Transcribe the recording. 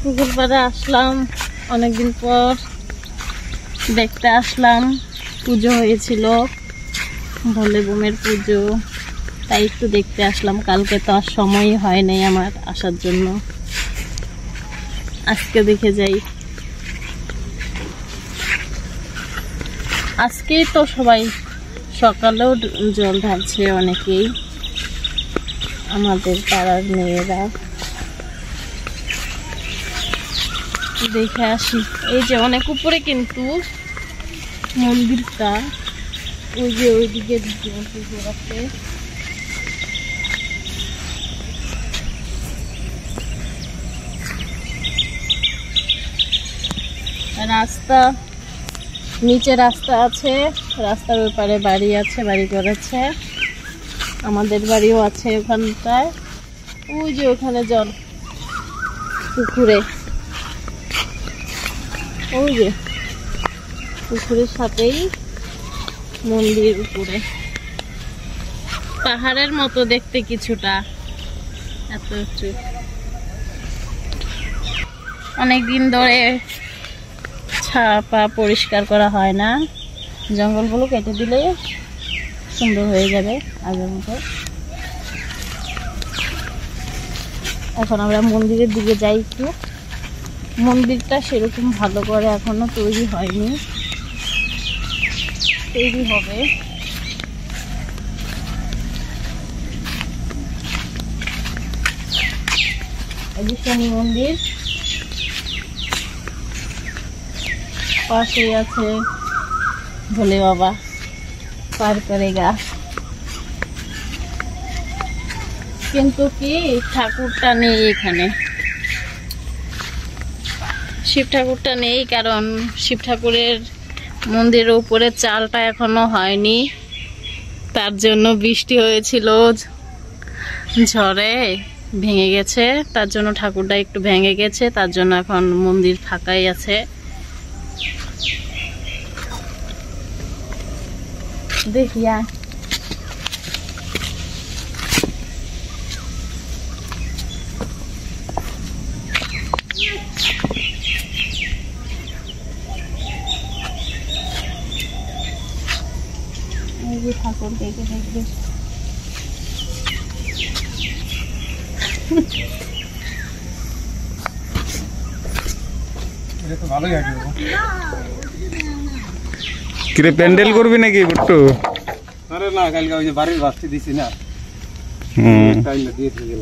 পুকুর পাড়ে আসলাম অনেকদিন পর, দেখতে আসলাম। পুজো হয়েছিল, ভোলে বোমের পুজো, তাই একটু দেখতে আসলাম। কালকে তো আর সময়ই হয় নাই আমার আসার জন্য, আজকে দেখে যাই। আজকেই তো সবাই সকালেও জল ঢালছে অনেকেই, আমাদের পাড়ার মেয়েরা। দেখে আসি। এই যে অনেক উপরে কিন্তু মন্দিরটা, ওই যে ওইদিকে পুকুর আছে। রাস্তা, নিচে রাস্তা আছে, রাস্তার ওই পারে বাড়ি আছে, বাড়ি করেছে। আমাদের বাড়িও আছে ওখানটায়। ওই যে ওখানে জল পুকুরে, ওই যে পুকুরের সাথেই মন্দির উপরে, পাহাড়ের মতো দেখতে কিছুটা, এত উঁচু। অনেকদিন ধরে ছাপা পরিষ্কার করা হয় না, জঙ্গলগুলো কেটে দিলে সুন্দর হয়ে যাবে আগের মতো। এখন আমরা মন্দিরের দিকে যাই একটু। মন্দিরটা সেরকম ভালো করে এখনো তৈরি হয়নি, তৈরি হবে। এই শনি মন্দির, পাশেই আছে ভোলে বাবা, পার করেগা। কিন্তু কি ঠাকুরটা নেই এখানে, শিব ঠাকুরটা নেই, কারণ শিব ঠাকুরের মন্দিরের উপরে চালটা এখনো হয়নি। তার জন্য বৃষ্টি হয়েছিল, ঝড়ে ভেঙে গেছে, তার জন্য ঠাকুরটা একটু ভেঙে গেছে, তার জন্য এখন মন্দির ফাঁকাই আছে। দেখিয়া ঠাকুর দেখে দেখবে। কিরে প্যান্ডেল করবি নাকি বুট্টু? আরে না, কালকে ওই যে বাড়ির বাস্তি দিছি না, টাইম দিয়ে গেল।